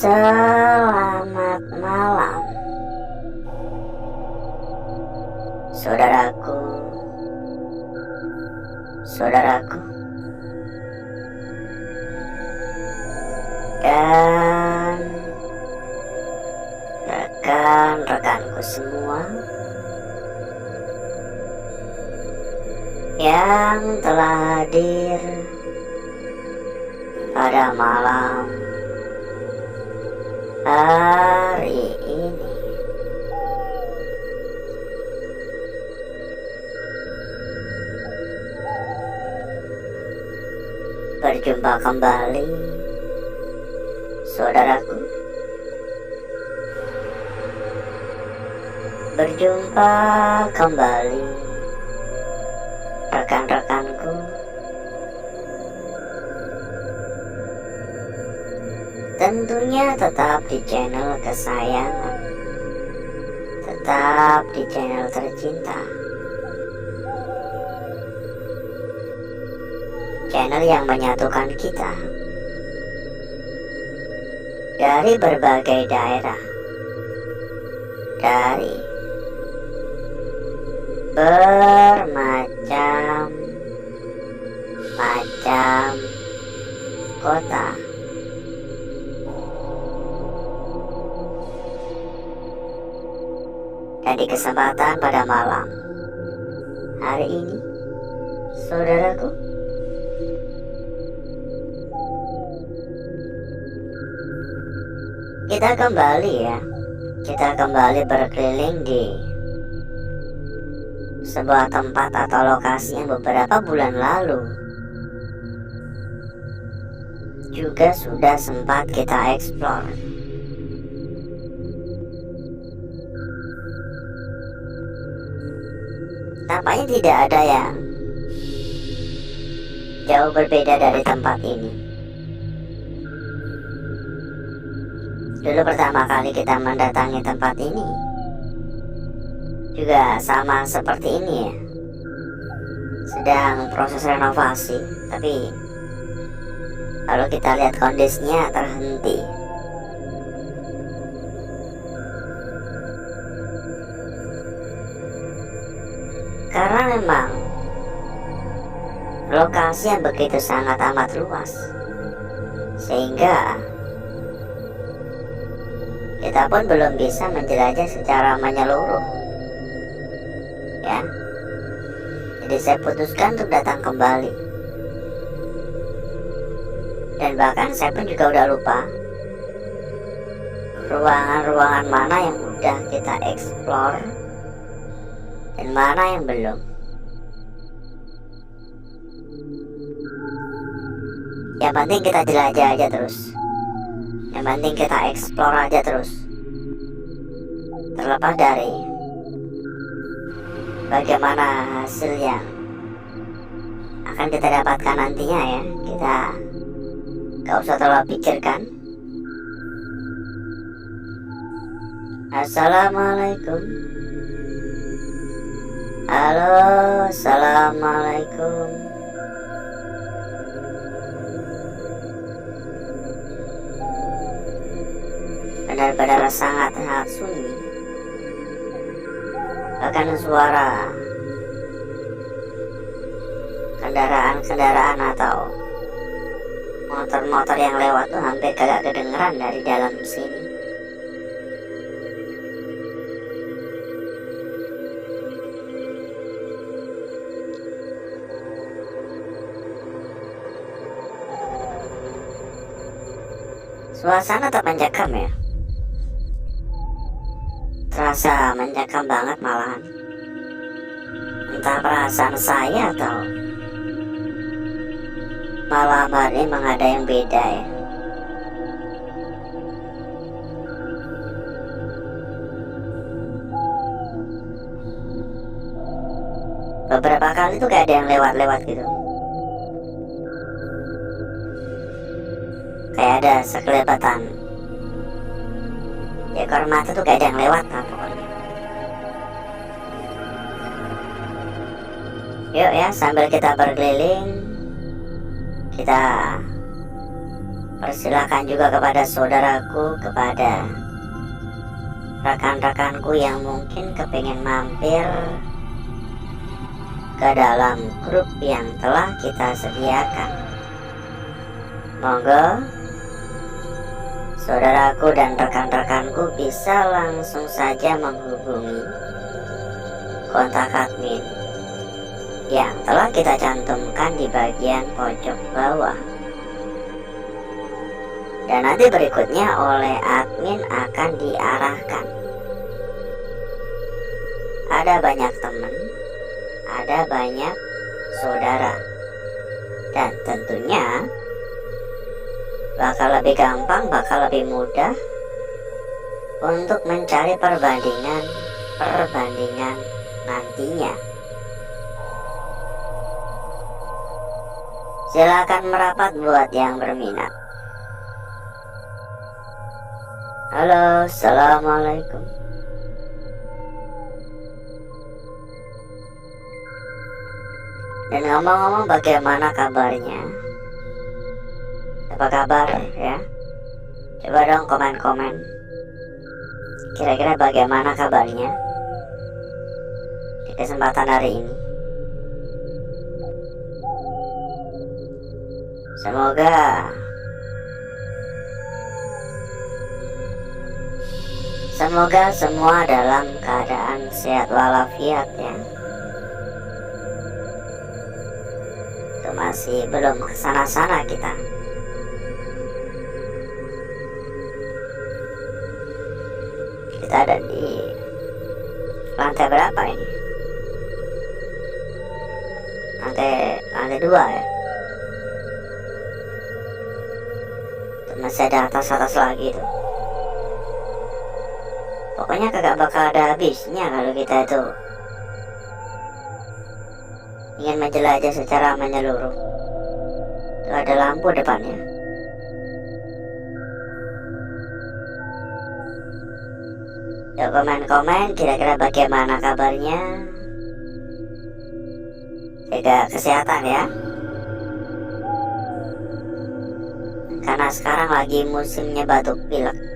Selamat malam, saudaraku, dan rekan-rekanku semua yang telah hadir pada malam hari ini. Berjumpa kembali, saudaraku. Berjumpa kembali, rekan-rekanku. Tentunya tetap di channel kesayangan, tetap di channel tercinta, channel yang menyatukan kita dari berbagai daerah, dari bermacam-macam kota. Dan di kesempatan pada malam hari ini, saudaraku, kita kembali berkeliling di sebuah tempat atau lokasi yang beberapa bulan lalu juga sudah sempat kita eksplor. Tampaknya tidak ada yang jauh berbeda dari tempat ini. Dulu pertama kali kita mendatangi tempat ini juga sama seperti ini ya, sedang proses renovasi, tapi kalau kita lihat kondisinya terhenti. Karena memang lokasi yang begitu sangat amat luas, sehingga kita pun belum bisa menjelajah secara menyeluruh ya. Jadi saya putuskan untuk datang kembali, dan bahkan saya pun juga udah lupa ruangan-ruangan mana yang udah kita eksplor dan mana yang belum. Yang penting kita jelajah aja terus, yang penting kita eksplor aja terus, terlepas dari bagaimana hasil yang akan kita dapatkan nantinya ya. Kita gak usah terlalu pikirkan. Assalamualaikum. Halo, assalamualaikum. Benar-benar sangat sunyi. Bahkan suara kendaraan atau motor-motor yang lewat tuh hampir kagak kedengeran dari dalam sini. Suasana tak mencekam ya, terasa mencekam banget malahan. Entah perasaan saya atau malam hari memang ada yang beda ya. Beberapa kali tuh gak ada yang lewat-lewat gitu, kayak ada sekelebatan ekor mata tuh gak ada yang lewat lah pokoknya. Yuk ya, sambil kita berkeliling, kita Persilakan juga kepada saudaraku, kepada rekan-rekanku yang mungkin kepingin mampir ke dalam grup yang telah kita sediakan. Monggo saudaraku dan rekan-rekanku bisa langsung saja menghubungi kontak admin yang telah kita cantumkan di bagian pojok bawah. Dan nanti berikutnya oleh admin akan diarahkan. Ada banyak teman, ada banyak saudara, dan tentunya bakal lebih gampang, bakal lebih mudah untuk mencari perbandingan nantinya. Silakan merapat buat yang berminat. Halo, assalamualaikum. Dan ngomong-ngomong, bagaimana kabarnya? Apa kabar ya? Coba dong komen-komen. Kira-kira bagaimana kabarnya di kesempatan hari ini? Semoga semua dalam keadaan sehat walafiat ya. Itu masih belum kesana-sana kita. Kita ada di lantai berapa ini? Lantai 2 ya. Itu masih ada atas lagi tuh. Pokoknya kagak bakal ada habisnya kalau kita itu ingin menjelajah secara menyeluruh. Itu ada lampu depannya. Yuk komen-komen kira-kira bagaimana kabarnya. Jaga kesehatan ya. Karena sekarang lagi musimnya batuk pilek.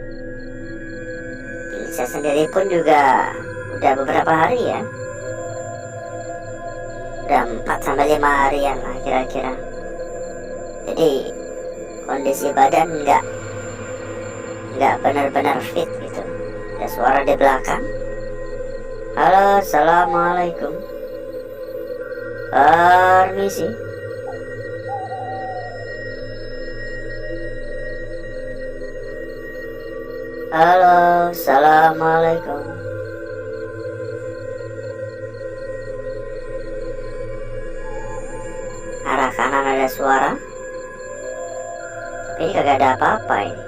Saya sendiri pun juga udah beberapa hari ya, udah 4-5 harian lah kira-kira. Jadi kondisi badan nggak benar-benar fit gitu. Ada suara di belakang. Halo, assalamualaikum. Permisi. Halo, assalamualaikum. Arah kanan ada suara, tapi kagak ada apa-apa ini.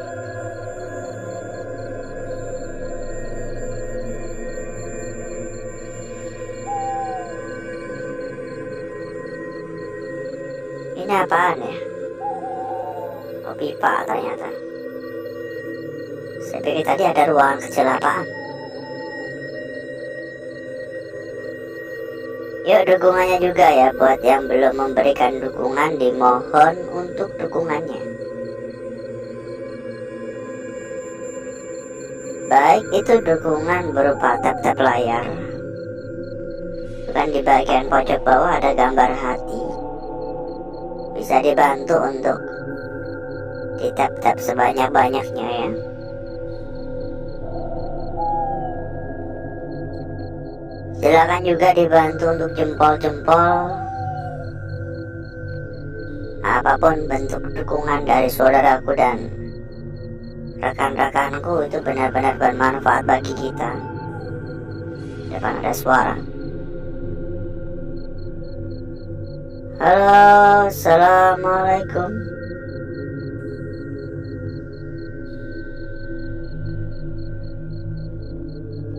Ini apaan ya? Oh, pipa ternyata. Saya pikir tadi ada ruangan kecil apaan. Yuk dukungannya juga ya, buat yang belum memberikan dukungan dimohon untuk dukungannya. Baik itu dukungan berupa tap-tap layar. Bukan di bagian pojok bawah ada gambar hati. Bisa dibantu untuk ditap-tap sebanyak-banyaknya ya. Silakan juga dibantu untuk jempol-jempol. Apapun bentuk dukungan dari saudaraku dan rekan-rekanku itu benar-benar bermanfaat bagi kita. Depan ada suara. Halo, assalamualaikum.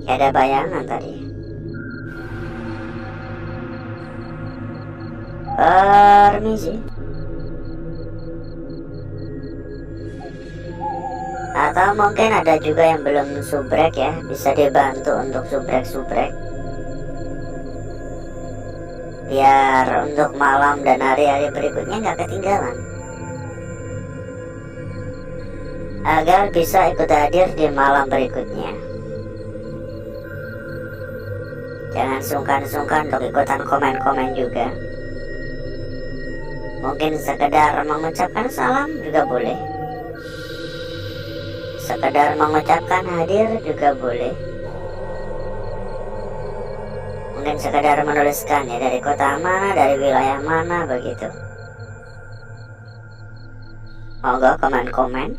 Ada bayangan tadi. Permisi. Atau mungkin ada juga yang belum subrek ya, bisa dibantu untuk subrek-subrek biar untuk malam dan hari-hari berikutnya nggak ketinggalan. agar bisa ikut hadir di malam berikutnya. Jangan sungkan-sungkan untuk ikutan komen-komen juga. Mungkin sekedar mengucapkan salam juga boleh. Sekedar mengucapkan hadir juga boleh. Mungkin sekedar menuliskan ya dari kota mana, dari wilayah mana begitu. Monggo komen-komen.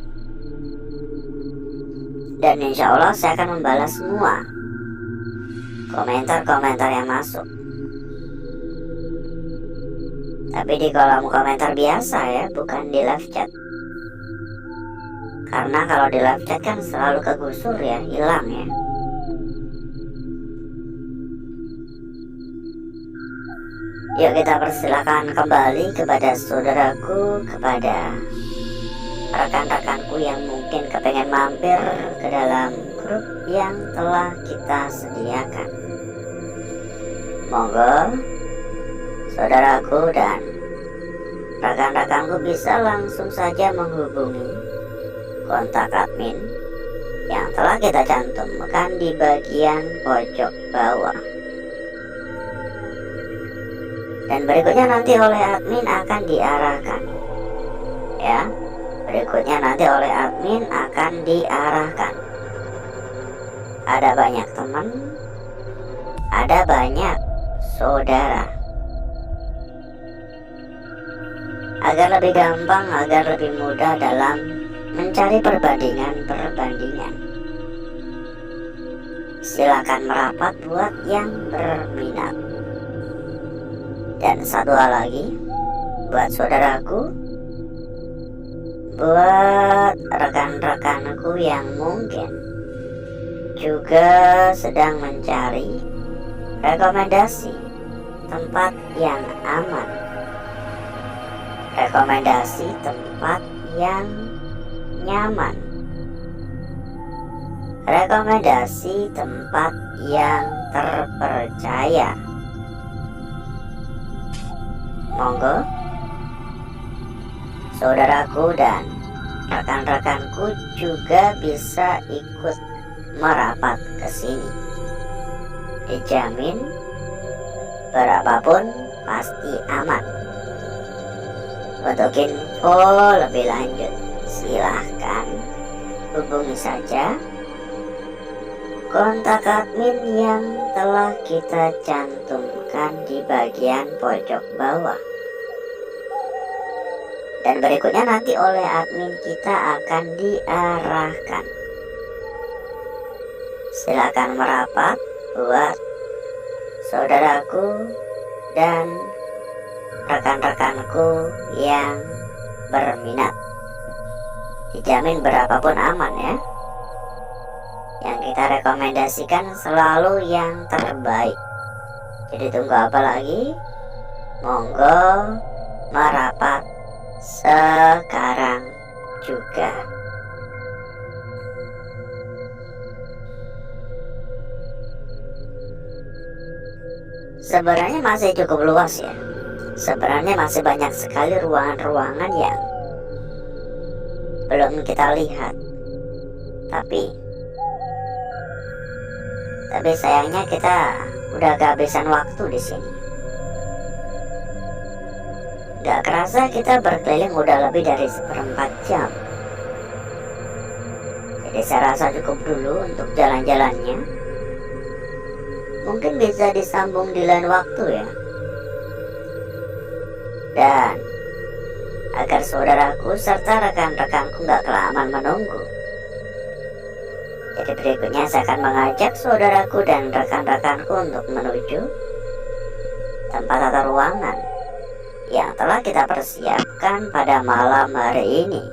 Dan insya Allah saya akan membalas semua komentar-komentar yang masuk. Tapi di kolom komentar biasa ya, bukan di live chat. Karena kalau di live chat kan selalu kegusur ya, hilang ya. Yuk kita persilakan kembali kepada saudaraku, kepada rekan-rekanku yang mungkin kepengen mampir ke dalam grup yang telah kita sediakan. Monggo saudaraku dan rekan-rekanku bisa langsung saja menghubungi kontak admin yang telah kita cantumkan di bagian pojok bawah. Dan berikutnya nanti oleh admin akan diarahkan ya. Berikutnya nanti oleh admin akan diarahkan. Ada banyak teman, ada banyak saudara. Agar lebih gampang, agar lebih mudah dalam mencari perbandingan-perbandingan. Silakan merapat buat yang berminat. Dan satu hal lagi, buat saudaraku, buat rekan-rekanku yang mungkin juga sedang mencari rekomendasi tempat yang aman, rekomendasi tempat yang nyaman, rekomendasi tempat yang terpercaya. Monggo saudaraku dan rekan-rekanku juga bisa ikut merapat ke sini. Dijamin berapapun pasti aman. Untuk info lebih lanjut silahkan hubungi saja kontak admin yang telah kita cantumkan di bagian pojok bawah. Dan berikutnya nanti oleh admin kita akan diarahkan. Silakan merapat buat saudaraku dan rekan-rekanku yang berminat. Dijamin berapapun aman ya. Yang kita rekomendasikan selalu yang terbaik. Jadi tunggu apa lagi? Monggo merapat sekarang juga. Sebenarnya masih cukup luas ya. Sebenarnya masih banyak sekali ruangan-ruangan yang belum kita lihat. Tapi sayangnya kita udah kehabisan waktu di sini. Gak kerasa kita berkeliling udah lebih dari 1/4 jam. Jadi saya rasa cukup dulu untuk jalan-jalannya. Mungkin bisa disambung di lain waktu ya. Dan agar saudaraku serta rekan-rekanku gak kelamaan menunggu, jadi berikutnya saya akan mengajak saudaraku dan rekan-rekanku untuk menuju tempat atau ruangan yang telah kita persiapkan pada malam hari ini.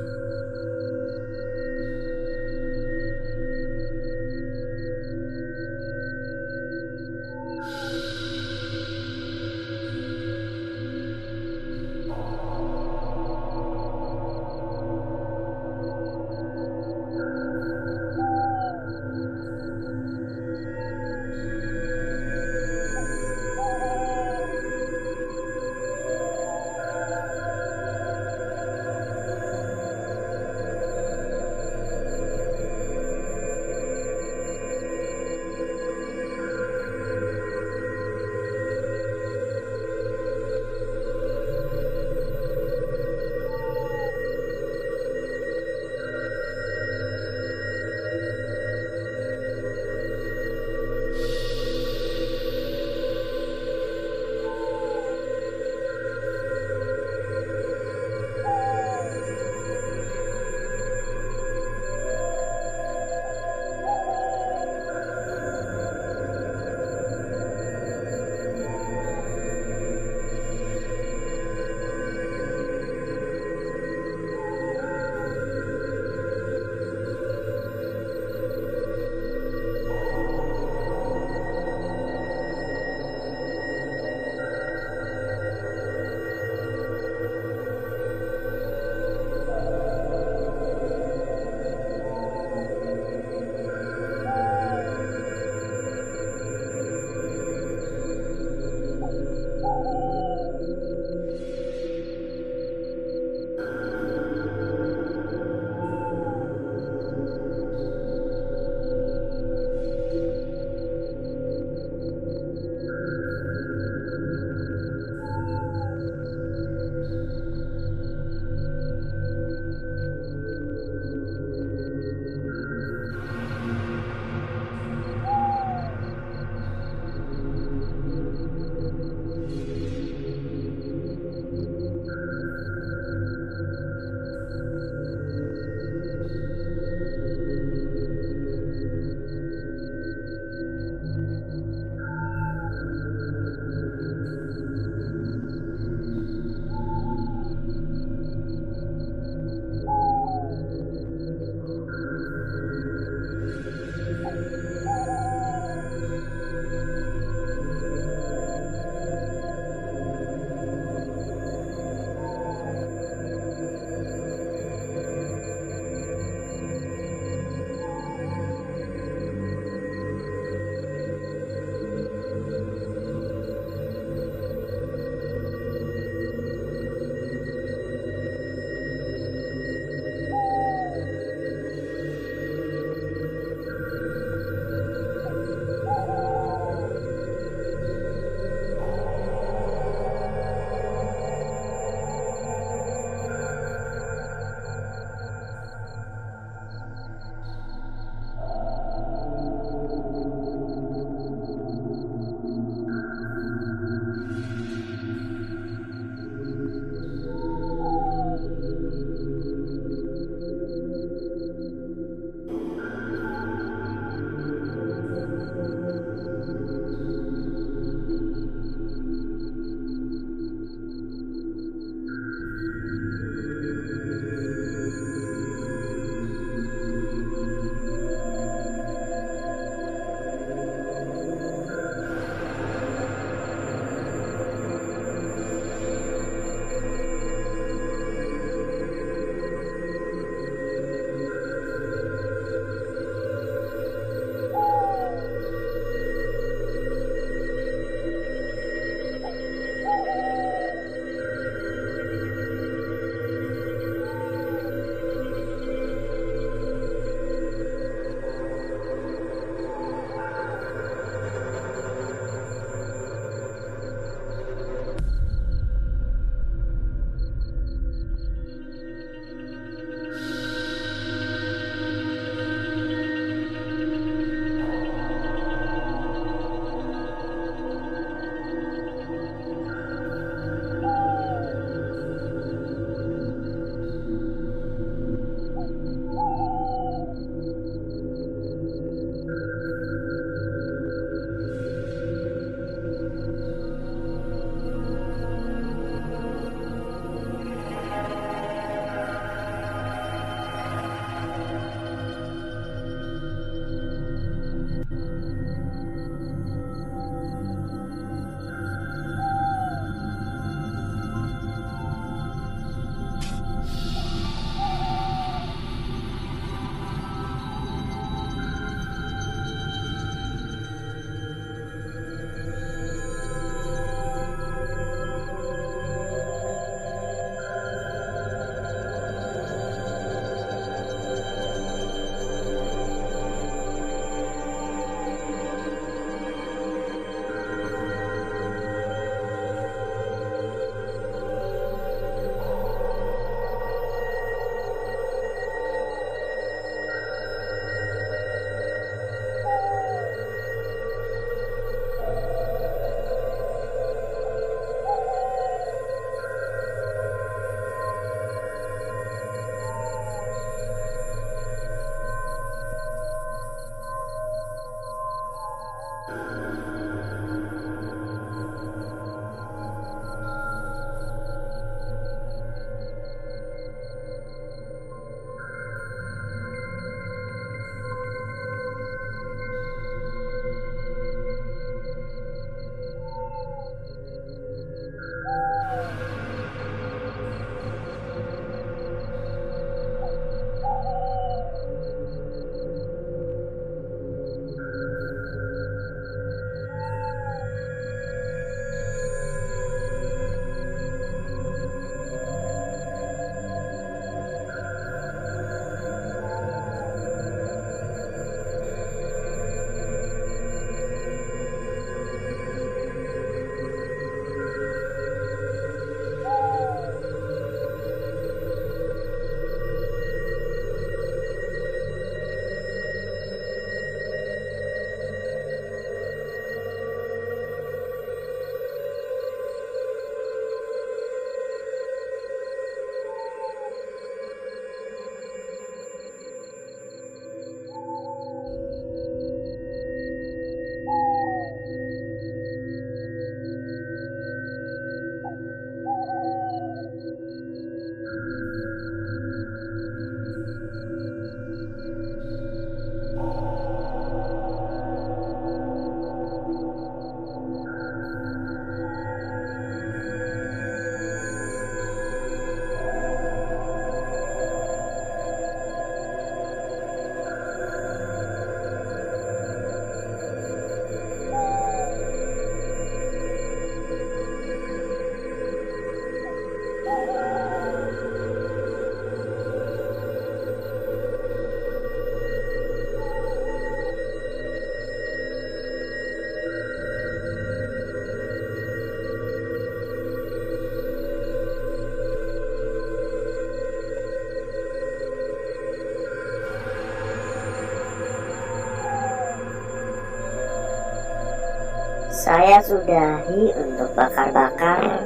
saya sudahi untuk bakar-bakar,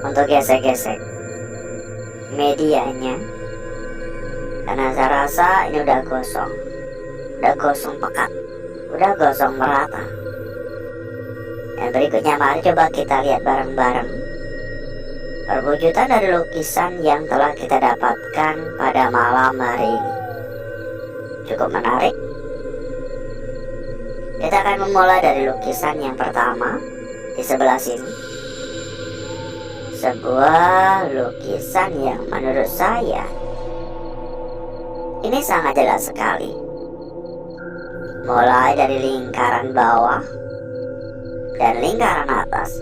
untuk gesek-gesek medianya, karena saya rasa ini udah gosong pekat, udah gosong merata. Dan berikutnya mari coba kita lihat bareng-bareng perwujudan dari lukisan yang telah kita dapatkan pada malam hari ini. Cukup menarik. Kita akan memulai dari lukisan yang pertama di sebelah sini. Sebuah lukisan yang menurut saya ini sangat jelas sekali. Mulai dari lingkaran bawah dan lingkaran atas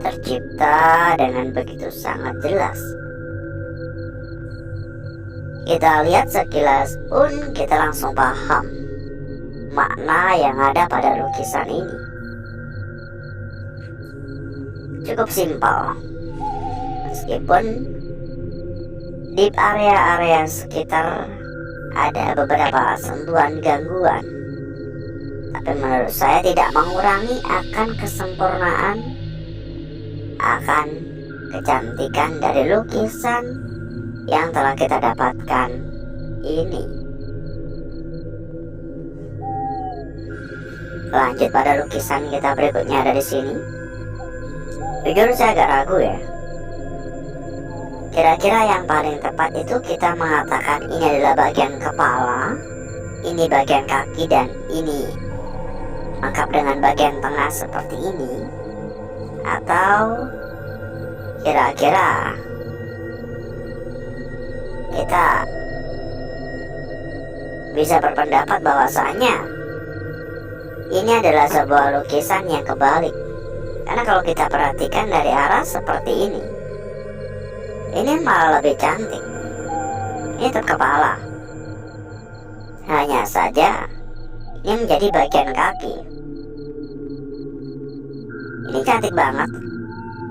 tercipta dengan begitu sangat jelas. Kita lihat sekilas pun kita langsung paham makna yang ada pada lukisan ini. Cukup simpel, meskipun di area-area sekitar ada beberapa sentuhan gangguan, tapi menurut saya tidak mengurangi akan kesempurnaan, akan kecantikan dari lukisan yang telah kita dapatkan ini. Lanjut pada lukisan kita berikutnya ada di sini. Jujur saya agak ragu ya. Kira-kira yang paling tepat itu kita mengatakan ini adalah bagian kepala, ini bagian kaki, dan ini lengkap dengan bagian tengah seperti ini. Atau kira-kira kita bisa berpendapat bahwasanya ini adalah sebuah lukisan yang kebalik. Karena kalau kita perhatikan dari arah seperti ini malah lebih cantik. Ini tetap kepala, hanya saja ini menjadi bagian kaki. Ini cantik banget.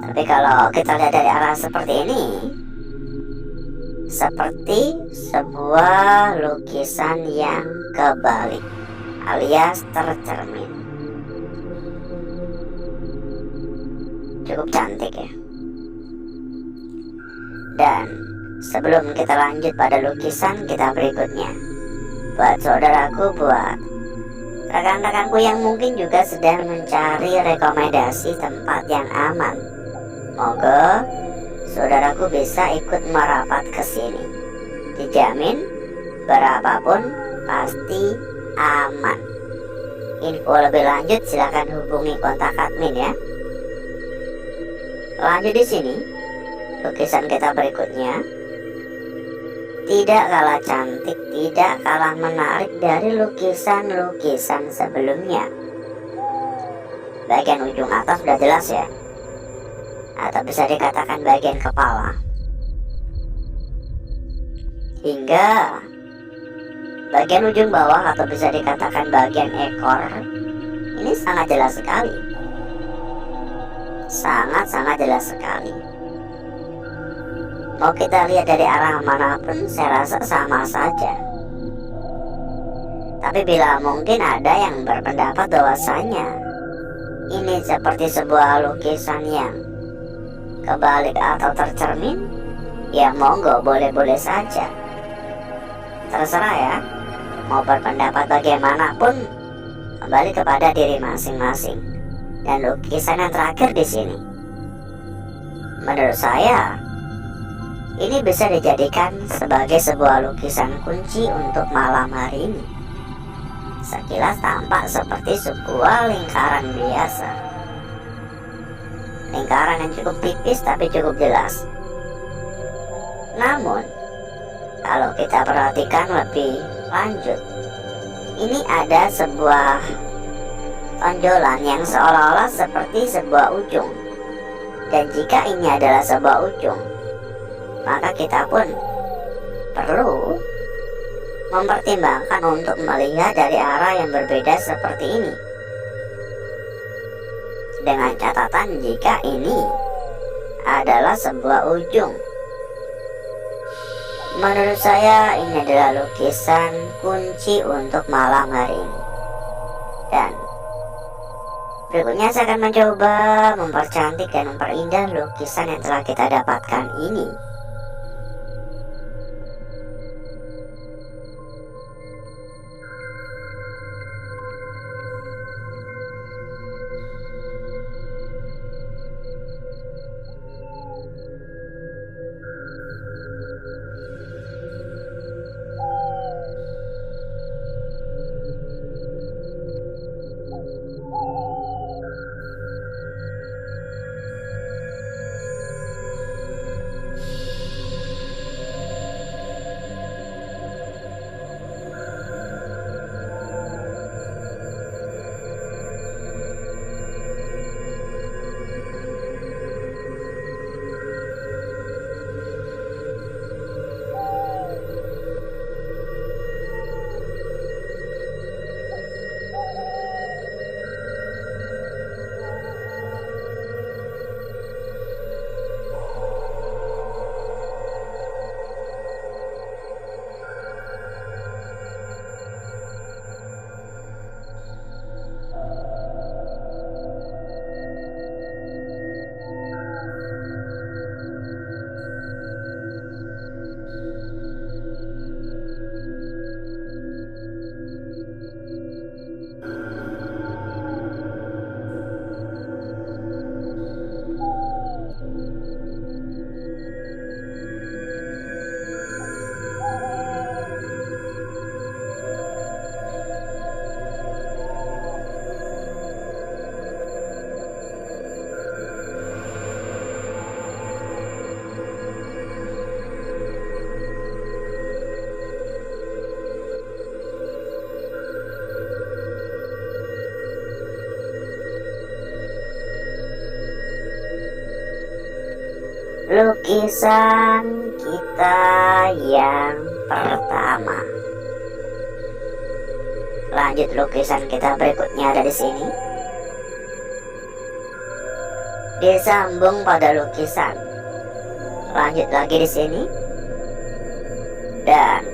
Tapi kalau kita lihat dari arah seperti ini, seperti sebuah lukisan yang kebalik alias tercermin. Cukup cantik ya. Dan sebelum kita lanjut pada lukisan kita berikutnya, buat saudaraku, buat rekan-rekanku yang mungkin juga sedang mencari rekomendasi tempat yang aman, moga saudaraku bisa ikut merapat ke sini. Dijamin berapapun pasti aman. Info lebih lanjut silakan hubungi kontak admin ya. Lanjut di sini, lukisan kita berikutnya tidak kalah cantik, tidak kalah menarik dari lukisan-lukisan sebelumnya. Bagian ujung atas sudah jelas ya, atau bisa dikatakan bagian kepala, hingga bagian ujung bawah atau bisa dikatakan bagian ekor ini sangat jelas sekali. Sangat-sangat jelas sekali. Mau kita lihat dari arah manapun saya rasa sama saja. Tapi bila mungkin ada yang berpendapat bahwasanya ini seperti sebuah lukisan yang kebalik atau tercermin, ya monggo, boleh-boleh saja. Terserah ya, mau berpendapat bagaimanapun, kembali kepada diri masing-masing. Dan lukisan yang terakhir di sini, menurut saya ini bisa dijadikan sebagai sebuah lukisan kunci untuk malam hari ini. Sekilas tampak seperti sebuah lingkaran biasa, lingkaran yang cukup tipis tapi cukup jelas. Namun kalau kita perhatikan lebih lanjut, ini ada sebuah tonjolan yang seolah-olah seperti sebuah ujung. Dan jika ini adalah sebuah ujung, maka kita pun perlu mempertimbangkan untuk melihat dari arah yang berbeda seperti ini. Dengan catatan jika ini adalah sebuah ujung, menurut saya ini adalah lukisan kunci untuk malam hari ini. Dan berikutnya saya akan mencoba mempercantik dan memperindah lukisan yang telah kita dapatkan ini. Lukisan kita yang pertama. Lanjut, lukisan kita berikutnya ada di sini. Disambung pada lukisan. Lanjut lagi di sini. Dan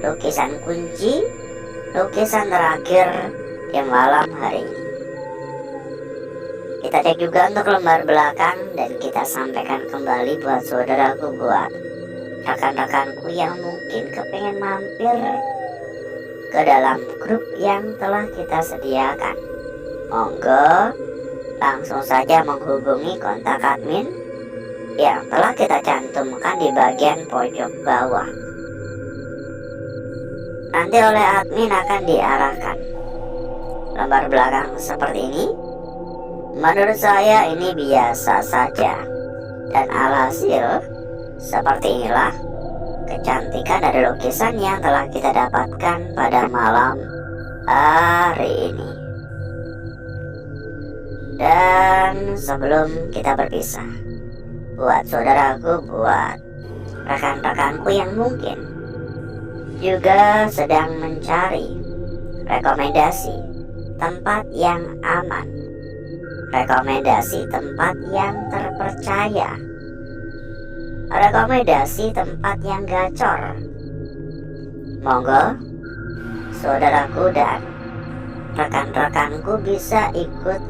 lukisan kunci, lukisan terakhir di malam hari ini. Kita cek juga untuk lembar belakang dan kita sampaikan kembali buat saudaraku, buat rekan-rekanku yang mungkin kepengen mampir ke dalam grup yang telah kita sediakan. Monggo langsung saja menghubungi kontak admin yang telah kita cantumkan di bagian pojok bawah. Nanti oleh admin akan diarahkan lembar belakang seperti ini. Menurut saya ini biasa saja, dan alhasil seperti inilah kecantikan dari lukisan yang telah kita dapatkan pada malam hari ini. Dan sebelum kita berpisah, buat saudaraku, buat rekan-rekanku yang mungkin juga sedang mencari rekomendasi tempat yang aman, rekomendasi tempat yang terpercaya, rekomendasi tempat yang gacor, monggo saudaraku dan rekan-rekanku bisa ikut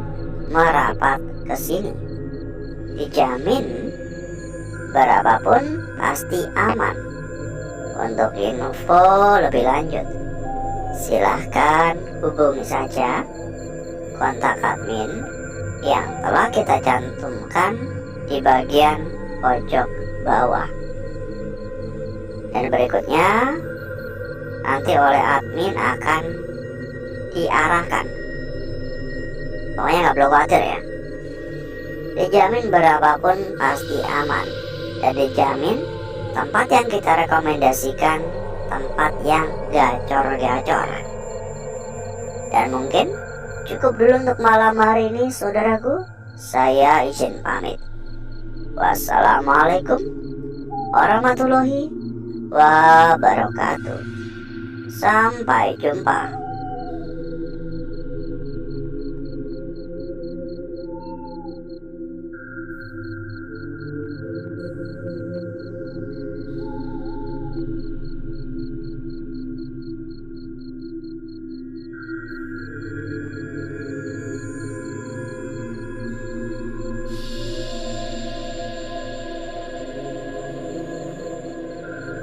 merapat ke sini. Dijamin berapapun pasti aman. Untuk info lebih lanjut, silahkan hubungi saja kontak admin yang telah kita cantumkan di bagian pojok bawah. Dan berikutnya nanti oleh admin akan diarahkan. Pokoknya nggak perlu khawatir ya. Dijamin berapapun pasti aman. Dan dijamin tempat yang kita rekomendasikan tempat yang gacor-gacor. Dan mungkin cukup dulu untuk malam hari ini saudaraku. Saya izin pamit. Wassalamualaikum warahmatullahi wabarakatuh. Sampai jumpa.